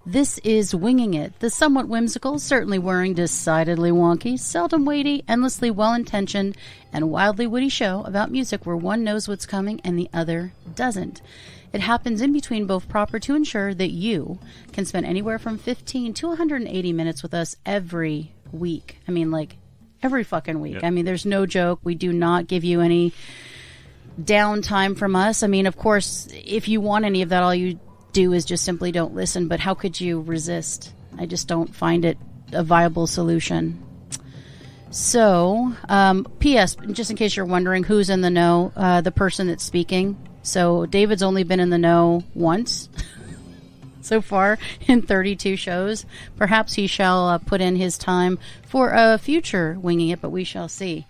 This is Winging It, the somewhat whimsical, certainly worrying, decidedly wonky, seldom weighty, endlessly well-intentioned, and wildly witty show about music where one knows what's coming and the other doesn't. It happens in between both proper to ensure that you can spend anywhere from 15 to 180 minutes with us every week. I mean, like, every fucking week. Yep. I mean, there's no joke. We do not give you any downtime from us. I mean, of course, if you want any of that, all you do is just simply don't listen, but how could you resist? I just don't find it a viable solution. So, P.S., just in case you're wondering who's in the know, the person that's speaking. So, David's only been in the know once so far in 32 shows. Perhaps he shall put in his time for a future Winging It, but we shall see.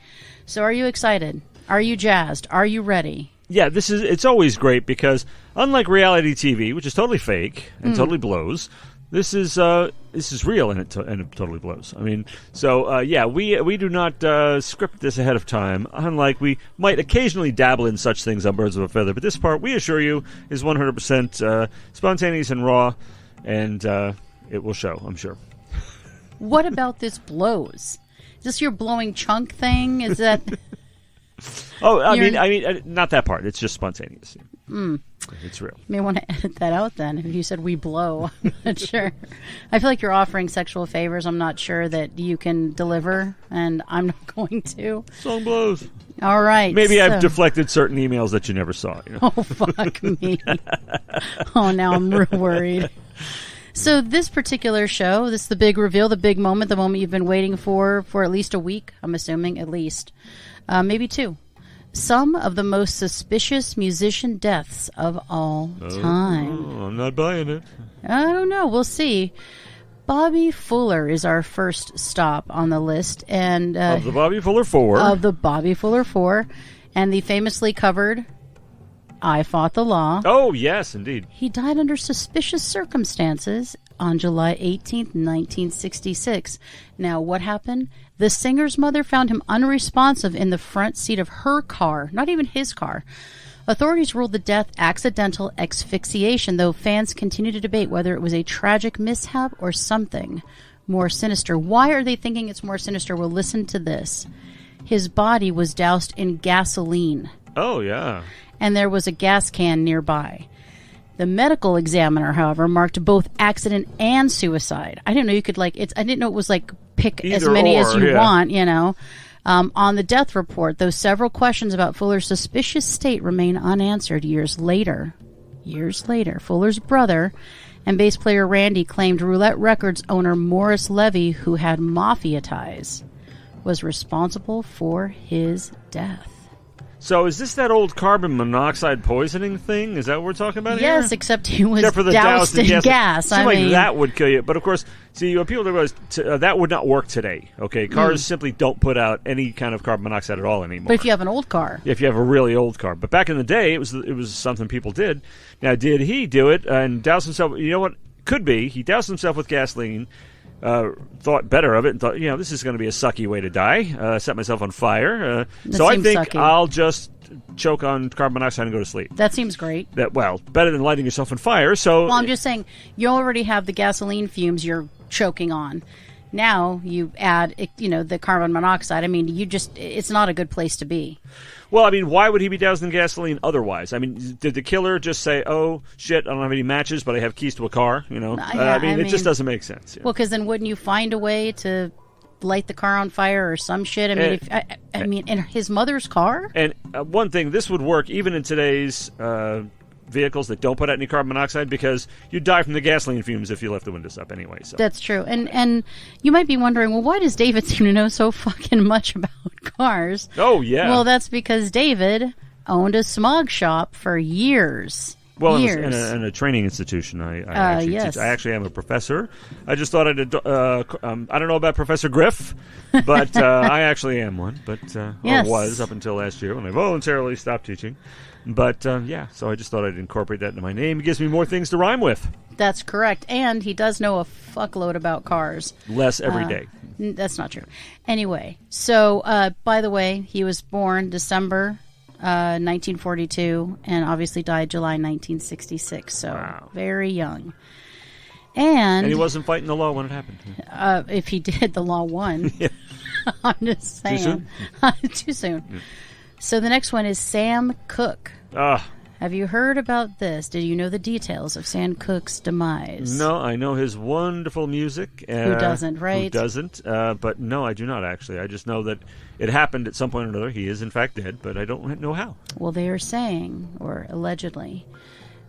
So, are you excited? Are you jazzed? Are you ready? Yeah, it's always great because unlike reality TV, which is totally fake and totally blows, this is real and it totally blows. I mean, so we do not script this ahead of time, unlike we might occasionally dabble in such things on Birds of a Feather. But this part, we assure you, is 100% spontaneous and raw, and it will show, I'm sure. What about this blows? Is this your blowing chunk thing? Is that... Oh, I mean, not that part. It's just spontaneous. It's real. You may want to edit that out then. If you said we blow, I'm not sure. I feel like you're offering sexual favors. I'm not sure that you can deliver, and I'm not going to. Song blows. All right. Maybe I've deflected certain emails that you never saw. You know? Oh, fuck me. Oh, now I'm real worried. So this particular show, this is the big reveal, the big moment, the moment you've been waiting for at least a week, I'm assuming, at least. Maybe 2. Some of the most suspicious musician deaths of all time. Oh, I'm not buying it. I don't know. We'll see. Bobby Fuller is our first stop on the list. And of the Bobby Fuller 4. Of the Bobby Fuller 4. And the famously covered I Fought the Law. Oh, yes, indeed. He died under suspicious circumstances on July 18th, 1966. Now, what happened? The singer's mother found him unresponsive in the front seat of her car, not even his car. Authorities ruled the death accidental asphyxiation, though fans continue to debate whether it was a tragic mishap or something more sinister. Why are they thinking it's more sinister? Well, listen to this. His body was doused in gasoline. Oh, yeah. And there was a gas can nearby. The medical examiner, however, marked both accident and suicide. I didn't know you could, I didn't know it was pick either as many as you want, you know. On the death report, though several questions about Fuller's suspicious state remain unanswered years later, Fuller's brother and bass player Randy claimed Roulette Records owner Morris Levy, who had mafia ties, was responsible for his death. So is this that old carbon monoxide poisoning thing? Is that what we're talking about here? Yes, except he was doused in gas. Seems like that would kill you. But, of course, people realize that would not work today. Okay, cars simply don't put out any kind of carbon monoxide at all anymore. But if you have an old car. If you have a really old car. But back in the day, it was something people did. Now, did he do it and douse himself? You know what? Could be. He doused himself with gasoline. Thought better of it and thought, this is going to be a sucky way to die. Set myself on fire. So I think sucky. I'll just choke on carbon monoxide and go to sleep. That seems great. Better than lighting yourself on fire. So, well, I'm just saying, you already have the gasoline fumes you're choking on. Now you add, the carbon monoxide. I mean, it's not a good place to be. Well, I mean, why would he be doused in gasoline otherwise? I mean, did the killer just say, oh, shit, I don't have any matches, but I have keys to a car? It just doesn't make sense. Well, because then wouldn't you find a way to light the car on fire or some shit? I mean, in his mother's car? And one thing, this would work even in today's vehicles that don't put out any carbon monoxide, because you'd die from the gasoline fumes if you left the windows up anyway. So. That's true. And you might be wondering, well, why does David seem to know so fucking much about cars? Oh, yeah. Well, that's because David owned a smog shop for years. Well, Years. in a training institution. I yes. I actually am a professor. I just thought I don't know about Professor Griff, but I actually am one. But Yes. or was up until last year when I voluntarily stopped teaching. But so I just thought I'd incorporate that into my name. It gives me more things to rhyme with. That's correct. And he does know a fuckload about cars. Less every day. That's not true. Anyway, so by the way, he was born December 1942 and obviously died July 1966. So Wow. very young. And he wasn't fighting the law when it happened. if he did, the law won. Yeah. I'm just saying. soon? Too soon. Yeah. So the next one is Sam Cooke. Have you heard about this? Did you know the details of Sam Cooke's demise? No, I know his wonderful music. Who doesn't, right? Who doesn't? But no, I do not actually. I just know that it happened at some point or another. He is in fact dead, but I don't know how. Well, they are saying, or allegedly,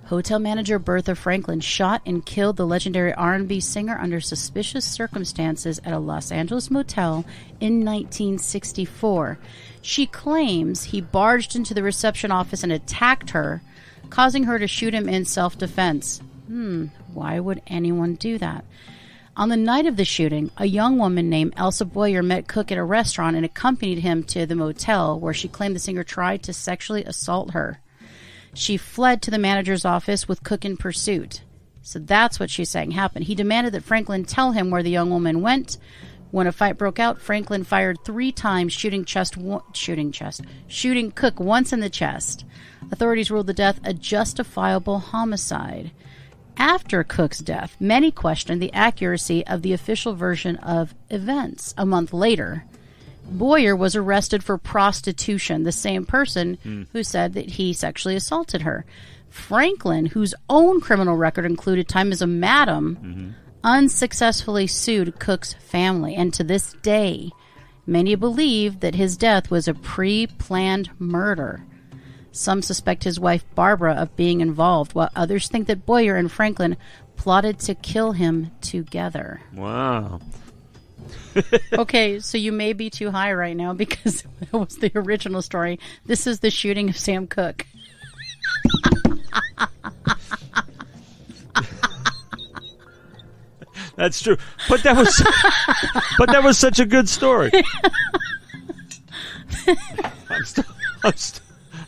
hotel manager Bertha Franklin shot and killed the legendary R&B singer under suspicious circumstances at a Los Angeles motel in 1964. She claims he barged into the reception office and attacked her, causing her to shoot him in self-defense. Why would anyone do that? On the night of the shooting, a young woman named Elsa Boyer met Cooke at a restaurant and accompanied him to the motel, where she claimed the singer tried to sexually assault her. She fled to the manager's office with Cooke in pursuit. So that's what she's saying happened. He demanded that Franklin tell him where the young woman went. When a fight broke out, Franklin fired 3 times, shooting Cooke once in the chest. Authorities ruled the death a justifiable homicide. After Cooke's death, many questioned the accuracy of the official version of events. A month later, Boyer was arrested for prostitution, the same person who said that he sexually assaulted her. Franklin, whose own criminal record included time as a madam, unsuccessfully sued Cooke's family. And to this day, many believe that his death was a pre-planned murder. Some suspect his wife Barbara of being involved, while others think that Boyer and Franklin plotted to kill him together. Wow. Okay, so you may be too high right now because that was the original story. This is the shooting of Sam Cooke. That's true. But that was such a good story.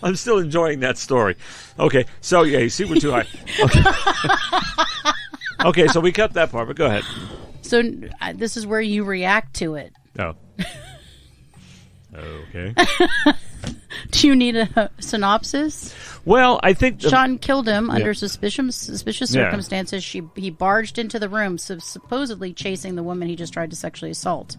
I'm still enjoying that story. Okay, so yeah, you see, we're too high. Okay, okay, so we cut that part, but go ahead. So this is where you react to it. Oh. Okay. Do you need a synopsis? Well, I think Sean killed him under suspicious circumstances. He barged into the room, supposedly chasing the woman he just tried to sexually assault.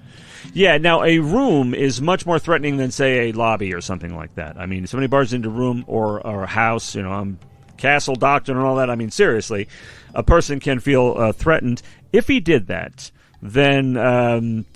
Yeah, now a room is much more threatening than, say, a lobby or something like that. I mean, if somebody barges into a room or a house, I'm castle doctrine and all that. I mean, seriously, a person can feel threatened. If he did that, then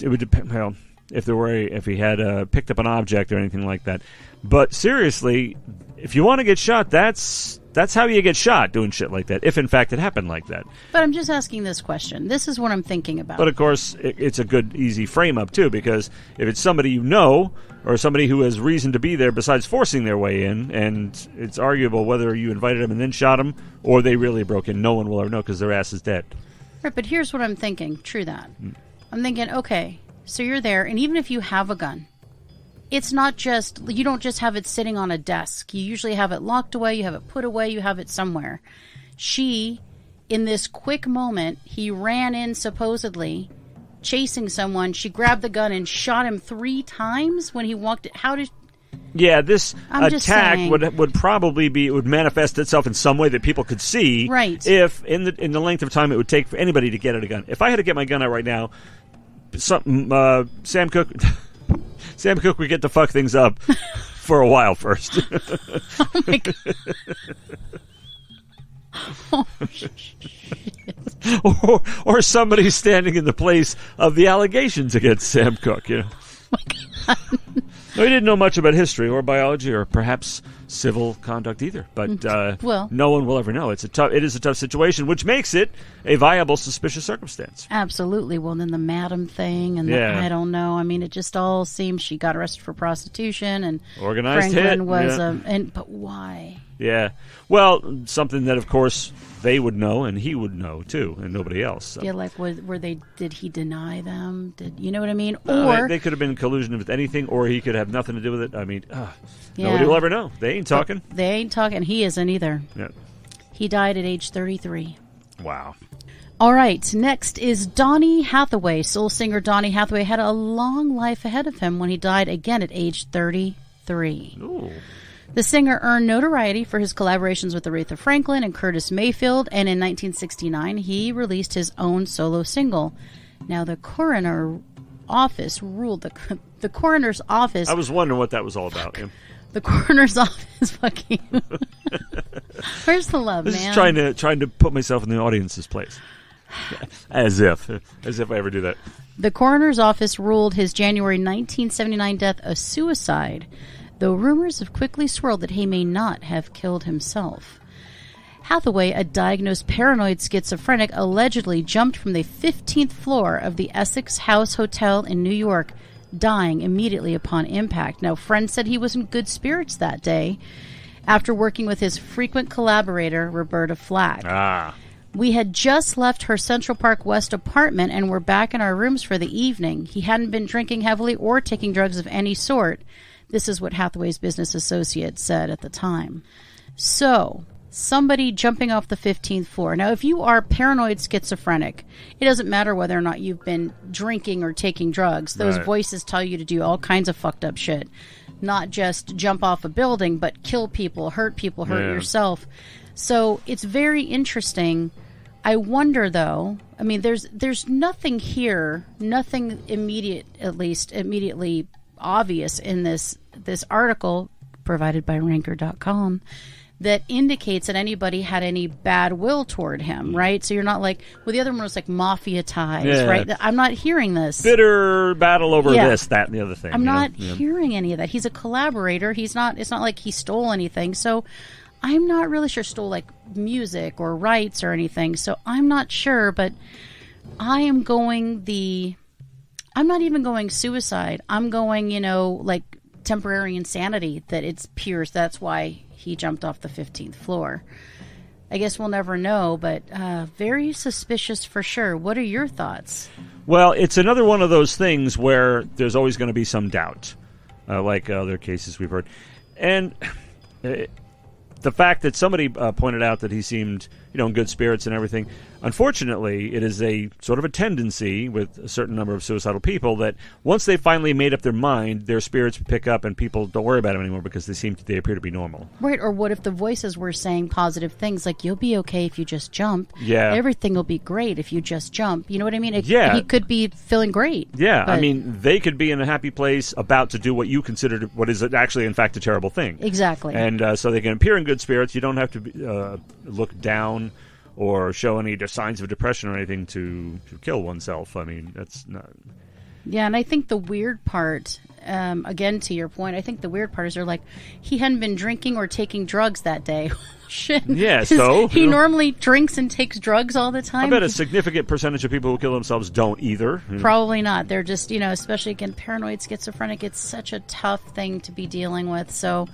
it would depend. Well, if he had picked up an object or anything like that. But seriously, if you want to get shot, that's how you get shot, doing shit like that, if in fact it happened like that. But I'm just asking this question. This is what I'm thinking about. But of course, it's a good, easy frame-up, too, because if it's somebody you know, or somebody who has reason to be there besides forcing their way in, and it's arguable whether you invited them and then shot them, or they really broke in, no one will ever know because their ass is dead. Right, but here's what I'm thinking. True that. I'm thinking, okay, so you're there, and even if you have a gun, it's not just, you don't just have it sitting on a desk. You usually have it locked away, you have it put away, you have it somewhere. She, in this quick moment, he ran in supposedly, chasing someone. She grabbed the gun and shot him 3 times when he walked. How did... Yeah, this attack would probably be, it would manifest itself in some way that people could see. Right. If in the length of time it would take for anybody to get at a gun. If I had to get my gun out right now, Sam Cooke would get to fuck things up for a while first. Oh my God. Oh, or somebody standing in the place of the allegations against Sam Cooke, Oh my God. No, he didn't know much about history or biology or perhaps civil conduct either. But no one will ever know. It is a tough situation, which makes it a viable suspicious circumstance. Absolutely. Well, then the madam thing, and I don't know. I mean, it just all seems she got arrested for prostitution, and organized Franklin hit. was but why? Yeah. Well, something that, of course, they would know and he would know, too, and nobody else. So. Yeah, like, did he deny them? You know what I mean? Or they could have been in collusion with anything, or he could have nothing to do with it. I mean, nobody will ever know. They ain't talking. But they ain't talking. He isn't either. Yeah. He died at age 33. Wow. All right, next is Donny Hathaway. Soul singer Donny Hathaway had a long life ahead of him when he died again at age 33. Ooh. The singer earned notoriety for his collaborations with Aretha Franklin and Curtis Mayfield, and in 1969 he released his own solo single. Now the coroner's office ruled the coroner's office. I was wondering what that was all about. Yeah. The coroner's office, fucking. Where's the love, This man? is trying to put myself in the audience's place, as if I ever do that. The coroner's office ruled his January 1979 death a suicide, though rumors have quickly swirled that he may not have killed himself. Hathaway, a diagnosed paranoid schizophrenic, allegedly jumped from the 15th floor of the Essex House Hotel in New York, dying immediately upon impact. Now, friends said he was in good spirits that day after working with his frequent collaborator, Roberta Flack. We had just left her Central Park West apartment and were back in our rooms for the evening. He hadn't been drinking heavily or taking drugs of any sort. This is what Hathaway's business associate said at the time. So, somebody jumping off the 15th floor. Now, if you are paranoid schizophrenic, it doesn't matter whether or not you've been drinking or taking drugs. Those voices tell you to do all kinds of fucked up shit. Not just jump off a building, but kill people, hurt yourself. So, it's very interesting. I wonder, though, I mean, there's nothing here, nothing immediately obvious in this article provided by Ranker.com that indicates that anybody had any bad will toward him, right? So you're not like, well, the other one was like mafia ties, right? I'm not hearing this. Bitter battle over this, that, and the other thing. I'm not hearing any of that. He's a collaborator. It's not like he stole anything. So I'm not really sure stole like music or rights or anything. So I'm not sure, but I am going I'm not even going suicide. I'm going, like temporary insanity, that it's pure. That's why he jumped off the 15th floor. I guess we'll never know, but very suspicious for sure. What are your thoughts? Well, it's another one of those things where there's always going to be some doubt, like other cases we've heard. And the fact that somebody pointed out that he seemed, in good spirits and everything, unfortunately, it is a sort of a tendency with a certain number of suicidal people that once they finally made up their mind, their spirits pick up and people don't worry about them anymore because they appear to be normal. Right, or what if the voices were saying positive things like, you'll be okay if you just jump. Yeah. Everything will be great if you just jump. You know what I mean? He could be feeling great. Yeah, but, I mean, they could be in a happy place about to do what you consider what is actually, in fact, a terrible thing. Exactly. And so they can appear in good spirits. You don't have to look down or show any signs of depression or anything to kill oneself. I mean, that's not... Yeah, and I think the weird part, again, to your point, I think the weird part is they're like, he hadn't been drinking or taking drugs that day. Shit. Yeah, so... He normally drinks and takes drugs all the time. I bet a significant percentage of people who kill themselves don't either. Probably not. They're just, especially, again, paranoid schizophrenic, it's such a tough thing to be dealing with, so...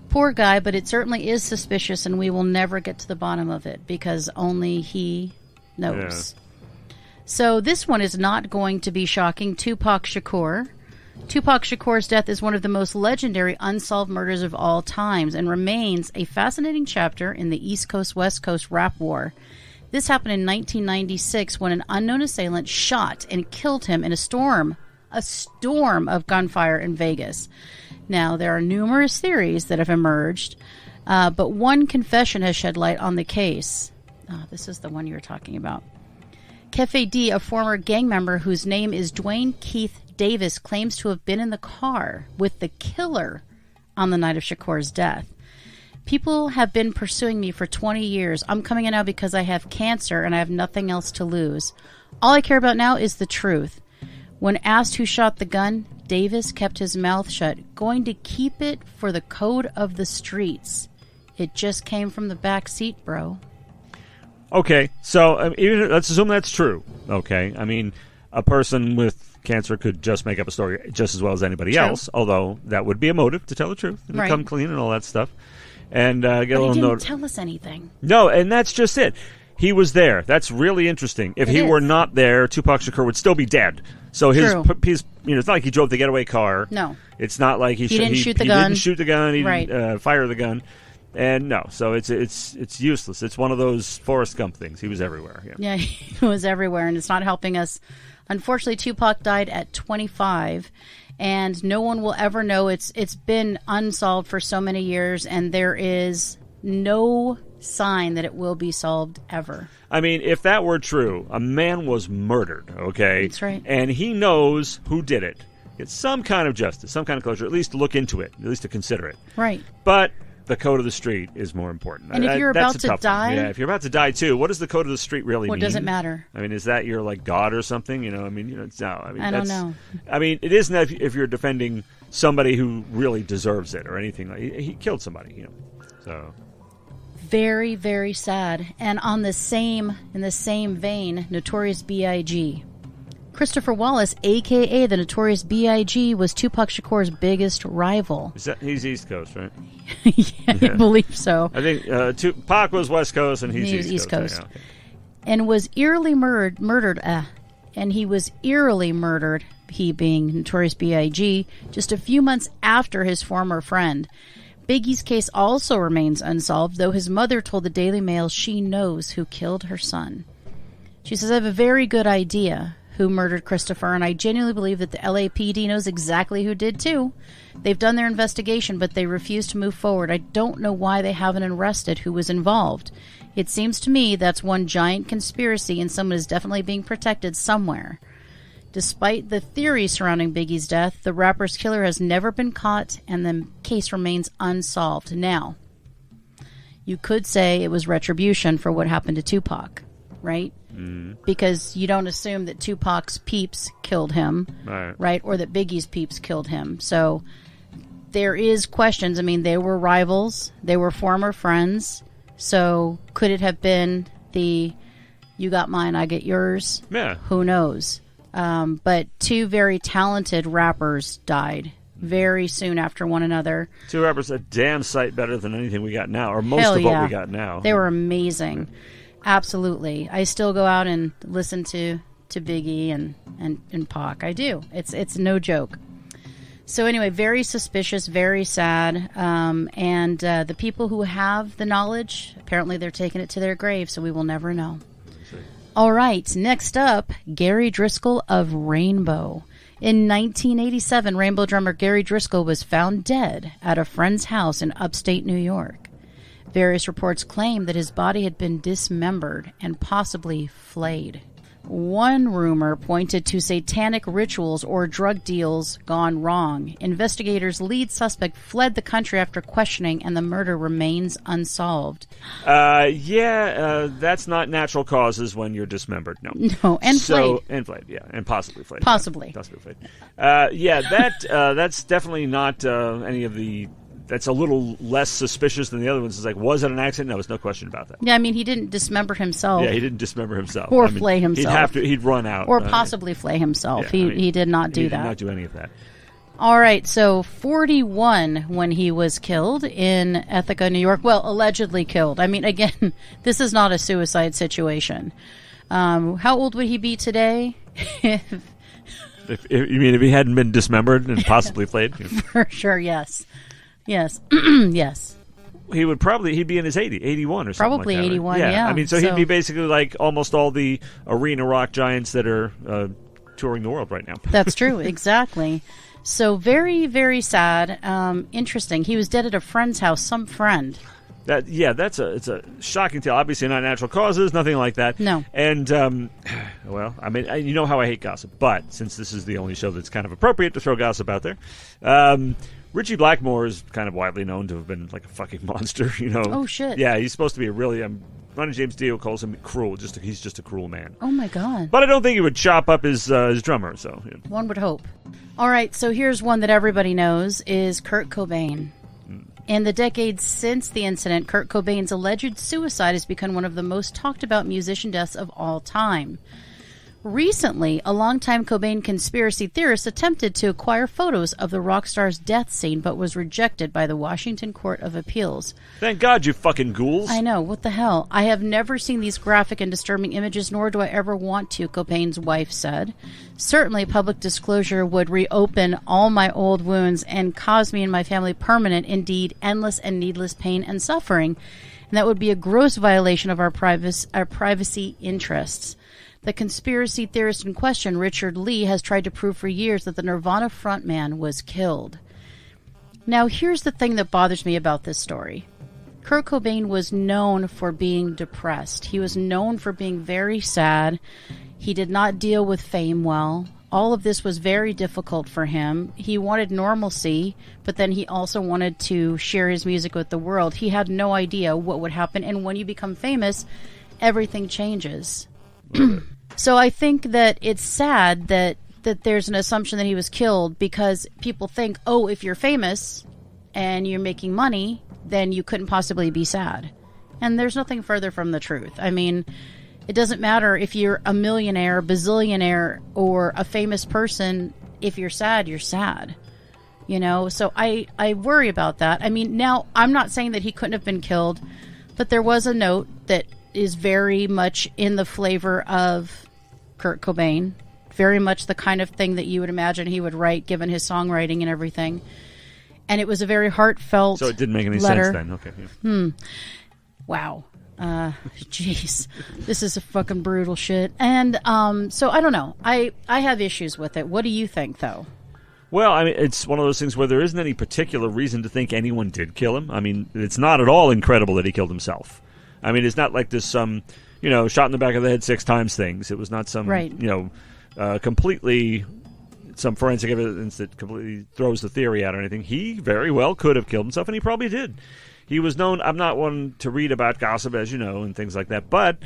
Poor guy, but it certainly is suspicious, and we will never get to the bottom of it because only he knows. Yeah. So this one is not going to be shocking. Tupac Shakur. Tupac Shakur's death is one of the most legendary unsolved murders of all times and remains a fascinating chapter in the East Coast-West Coast rap war. This happened in 1996 when an unknown assailant shot and killed him in a storm of gunfire in Vegas. Now, there are numerous theories that have emerged, but one confession has shed light on the case. This is the one you're talking about. Kefe D, a former gang member whose name is Dwayne Keith Davis, claims to have been in the car with the killer on the night of Shakur's death. People have been pursuing me for 20 years. I'm coming in now because I have cancer and I have nothing else to lose. All I care about now is the truth. When asked who shot the gun, Davis kept his mouth shut, going to keep it for the code of the streets. It just came from the back seat, bro. Okay, so even let's assume that's true. Okay, I mean, a person with cancer could just make up a story just as well as anybody else, although that would be a motive to tell the truth and to come clean and all that stuff. and get a But he little didn't note. tell us anything. No, and that's just it. He was there. That's really interesting. If he were not there, Tupac Shakur would still be dead. So True. his it's not like he drove the getaway car. No. It's not like he didn't shoot the he gun. didn't shoot the gun. He Right. didn't fire the gun. And no, so it's useless. It's one of those Forrest Gump things. He was everywhere. Yeah. Yeah, he was everywhere, and it's not helping us. Unfortunately, Tupac died at 25, and no one will ever know. It's been unsolved for so many years, and there is no sign that it will be solved ever. I mean, if that were true, a man was murdered, okay? That's right. And he knows who did it. Get some kind of justice, some kind of closure, at least to look into it, at least to consider it. Right. But the code of the street is more important. And if you're That's about a to tough one. die- Yeah, if you're about to die too, what does the code of the street really mean? What does it matter? I mean, is that your like God or something? You know, I mean, no. I mean, I don't that's- know. I mean, it isn't if you're defending somebody who really deserves it or anything. Like he killed somebody, you know. So Very, very sad. And in the same vein, Notorious B.I.G. Christopher Wallace, a.k.a. the Notorious B.I.G., was Tupac Shakur's biggest rival. he's East Coast, right? Yeah, I believe so. I think Tupac was West Coast and he's He was East Coast. East Coast. Yeah, okay. And was eerily murdered. And he was eerily murdered, he being Notorious B.I.G., just a few months after his former friend. Biggie's case also remains unsolved, though his mother told the Daily Mail she knows who killed her son. She says, I have a very good idea who murdered Christopher, and I genuinely believe that the LAPD knows exactly who did too. They've done their investigation, but they refuse to move forward. I don't know why they haven't arrested who was involved. It seems to me that's one giant conspiracy, and someone is definitely being protected somewhere. Despite the theory surrounding Biggie's death, the rapper's killer has never been caught, and the case remains unsolved. Now, you could say it was retribution for what happened to Tupac, right? Because you don't assume that Tupac's peeps killed him, right? Or that Biggie's peeps killed him. So there is questions. I mean, they were rivals. They were former friends. So could it have been the you got mine, I get yours? Yeah. Who knows? But two very talented rappers died very soon after one another. Two rappers a damn sight better than anything we got now, or most Hell of what yeah. we got now. They were amazing. Absolutely. I still go out and listen to Biggie and Pac. I do. It's no joke. So anyway, very suspicious, very sad. And the people who have the knowledge, apparently they're taking it to their grave, so we will never know. All right, next up, Gary Driscoll of Rainbow. In 1987, Rainbow drummer Gary Driscoll was found dead at a friend's house in upstate New York. Various reports claim that his body had been dismembered and possibly flayed. One rumor pointed to satanic rituals or drug deals gone wrong. Investigators' lead suspect fled the country after questioning, and the murder remains unsolved. That's not natural causes when you're dismembered. No. No, and flayed. And flayed, yeah, and possibly flayed. Possibly. Possibly flayed. That's definitely not any of the. That's a little less suspicious than the other ones. It's like, was it an accident? No, there's no question about that. Yeah, I mean, he didn't dismember himself. Yeah, he didn't dismember himself. Or flay himself. He'd run out. Or possibly flay himself. Yeah, He did not do that. He did not do any of that. All right, so 41 when he was killed in Ithaca, New York. Well, allegedly killed. I mean, again, this is not a suicide situation. How old would he be today? You mean if he hadn't been dismembered and possibly flayed? For sure, yes. Yes. Yes. He'd be in his 81 or something Probably like that, 81, right? yeah. I mean, so he'd be basically like almost all the arena rock giants that are touring the world right now. That's true, exactly. So very, very sad. Interesting. He was dead at a friend's house, some friend. It's a shocking tale. Obviously not natural causes, nothing like that. No. And, well, I mean, you know how I hate gossip, but since this is the only show that's kind of appropriate to throw gossip out there, Richie Blackmore is kind of widely known to have been like a fucking monster, you know. Oh, shit. Yeah, he's supposed to be a really, Ronnie James Dio calls him cruel, he's just a cruel man. Oh, my God. But I don't think he would chop up his drummer, so. Yeah. One would hope. All right, so here's one that everybody knows is Kurt Cobain. In the decades since the incident, Kurt Cobain's alleged suicide has become one of the most talked about musician deaths of all time. Recently, a longtime Cobain conspiracy theorist attempted to acquire photos of the rock star's death scene, but was rejected by the Washington Court of Appeals. Thank God, you fucking ghouls. I know, what the hell? I have never seen these graphic and disturbing images, nor do I ever want to, Cobain's wife said. Certainly, public disclosure would reopen all my old wounds and cause me and my family permanent, indeed, endless and needless pain and suffering. And that would be a gross violation of our privacy interests. The conspiracy theorist in question, Richard Lee, has tried to prove for years that the Nirvana frontman was killed. Now, here's the thing that bothers me about this story. Kurt Cobain was known for being depressed. He was known for being very sad. He did not deal with fame well. All of this was very difficult for him. He wanted normalcy, but then he also wanted to share his music with the world. He had no idea what would happen, and when you become famous, everything changes. So I think that it's sad that there's an assumption that he was killed because people think, oh, if you're famous and you're making money, then you couldn't possibly be sad. And there's nothing further from the truth. I mean, it doesn't matter if you're a millionaire, bazillionaire, or a famous person. If you're sad, you're sad. You know, so I worry about that. I mean, now, I'm not saying that he couldn't have been killed, but there was a note that is very much in the flavor of Kurt Cobain. Very much the kind of thing that you would imagine he would write, given his songwriting and everything. And it was a very heartfelt So it didn't make any letter. sense then. Okay. Yeah. Wow. Jeez. This is a fucking brutal shit. And so I don't know. I have issues with it. What do you think, though? Well, I mean, it's one of those things where there isn't any particular reason to think anyone did kill him. I mean, it's not at all incredible that he killed himself. I mean, it's not like this shot in the back of the head 6 times things. It was not some, right. Completely some forensic evidence that completely throws the theory out or anything. He very well could have killed himself, and he probably did. He was known. I'm not one to read about gossip, as you know, and things like that, but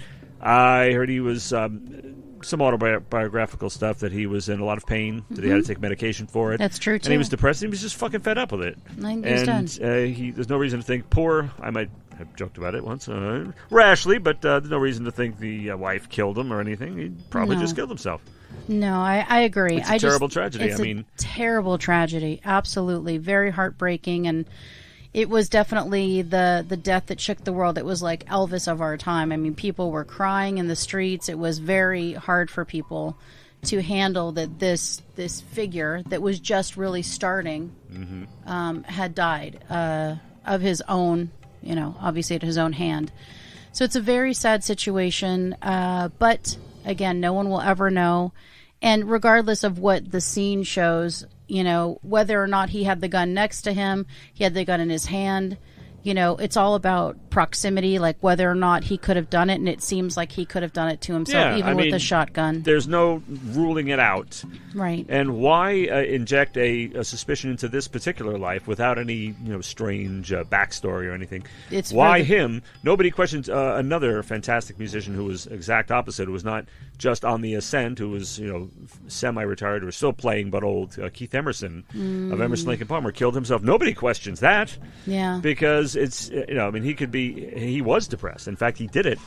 I heard he was some autobiographical stuff that he was in a lot of pain, that he had to take medication for it. That's true, too. And he was depressed, and he was just fucking fed up with it. I understand. And there's no reason to think I might have joked about it once, rashly, but there's no reason to think the wife killed him or anything. He probably just killed himself. No, I agree. It's a terrible tragedy. It's a terrible tragedy. Absolutely. Very heartbreaking. And it was definitely the death that shook the world. It was like Elvis of our time. I mean, people were crying in the streets. It was very hard for people to handle that this figure that was just really starting had died of his own, obviously at his own hand. So it's a very sad situation. But again, no one will ever know. And regardless of what the scene shows, whether or not he had the gun next to him, he had the gun in his hand, it's all about proximity, like whether or not he could have done it. And it seems like he could have done it to himself, with a shotgun. There's no ruling it out. Right. And why inject a suspicion into this particular life without any, strange backstory or anything? Why him? Nobody questions another fantastic musician who was exact opposite, who was not just on the ascent, who was, semi-retired, or still playing, but old. Keith Emerson of Emerson, Lake and Palmer killed himself. Nobody questions that. Yeah. Because it's, he was depressed. In fact, he did it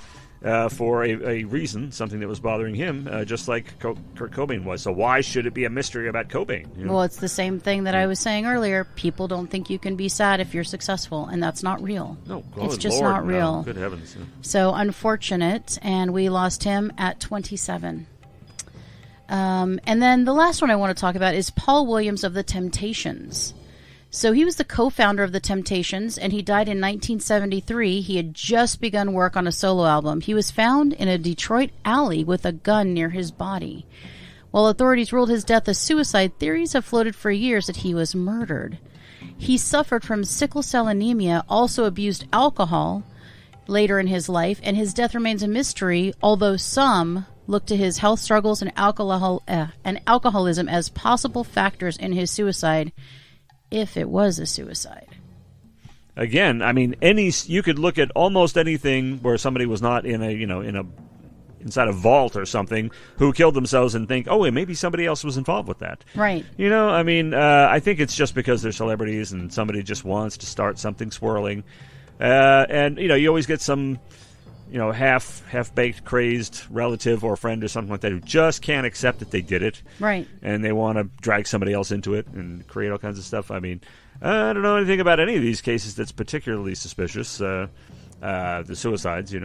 for a reason, something that was bothering him, just like Kurt Cobain was. So why should it be a mystery about Cobain? Well, it's the same thing that I was saying earlier. People don't think you can be sad if you're successful, and that's not real. No, it's just Lord, not real. No. Good heavens. Yeah. So unfortunate, and we lost him at 27. And then the last one I want to talk about is Paul Williams of the Temptations. So he was the co-founder of the Temptations, and he died in 1973. He had just begun work on a solo album. He was found in a Detroit alley with a gun near his body. While authorities ruled his death a suicide, theories have floated for years that he was murdered. He suffered from sickle cell anemia, also abused alcohol later in his life, and his death remains a mystery, although some look to his health struggles and alcoholism as possible factors in his suicide, if it was a suicide. Again, I mean, you could look at almost anything where somebody was not in inside a vault or something, who killed themselves, and think, oh, maybe somebody else was involved with that. Right. I think it's just because they're celebrities and somebody just wants to start something swirling. And you always get some, half-baked, crazed relative or friend or something like that who just can't accept that they did it. Right. And they want to drag somebody else into it and create all kinds of stuff. I mean, I don't know anything about any of these cases that's particularly suspicious. The suicides,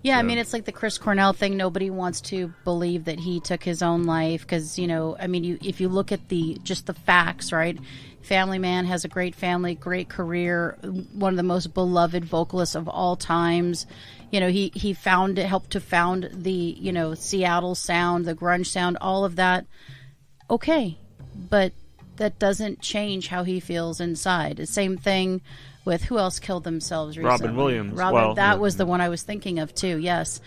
Yeah, I mean, it's like the Chris Cornell thing. Nobody wants to believe that he took his own life because, if you look at just the facts, right? Family Man has a great family, great career, one of the most beloved vocalists of all times. He helped to found the, Seattle sound, the grunge sound, all of that. Okay, but that doesn't change how he feels inside. The same thing with who else killed themselves recently? Robin Williams. That was the one I was thinking of too. Yes,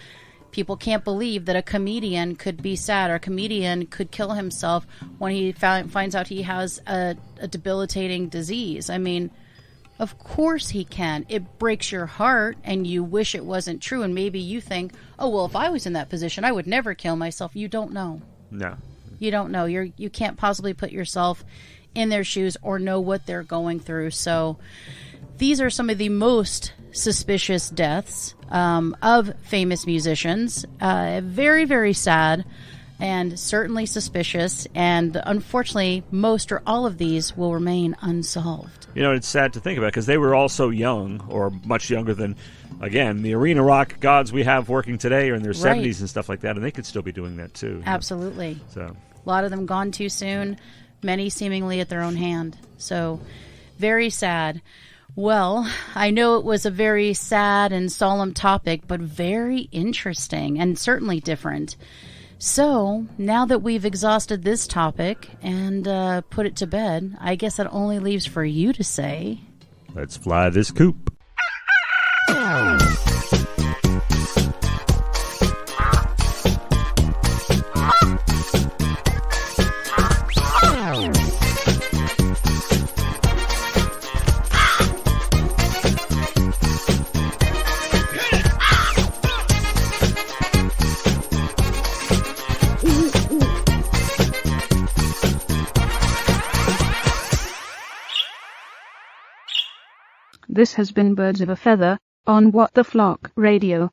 people can't believe that a comedian could be sad or a comedian could kill himself when he finds out he has a debilitating disease. I mean, of course he can. It breaks your heart, and you wish it wasn't true. And maybe you think, "Oh well, if I was in that position, I would never kill myself." You don't know. No, you don't know. You can't possibly put yourself in their shoes or know what they're going through. So these are some of the most suspicious deaths of famous musicians. Very, very sad and certainly suspicious. And unfortunately, most or all of these will remain unsolved. It's sad to think about because they were all so young or much younger than, again, the arena rock gods we have working today are in their 70s and stuff like that. And they could still be doing that too. Absolutely. So a lot of them gone too soon, many seemingly at their own hand. So very sad. Well, I know it was a very sad and solemn topic, but very interesting and certainly different. So, now that we've exhausted this topic and put it to bed, I guess it only leaves for you to say, let's fly this coop. This has been Birds of a Feather on What the Flock Radio.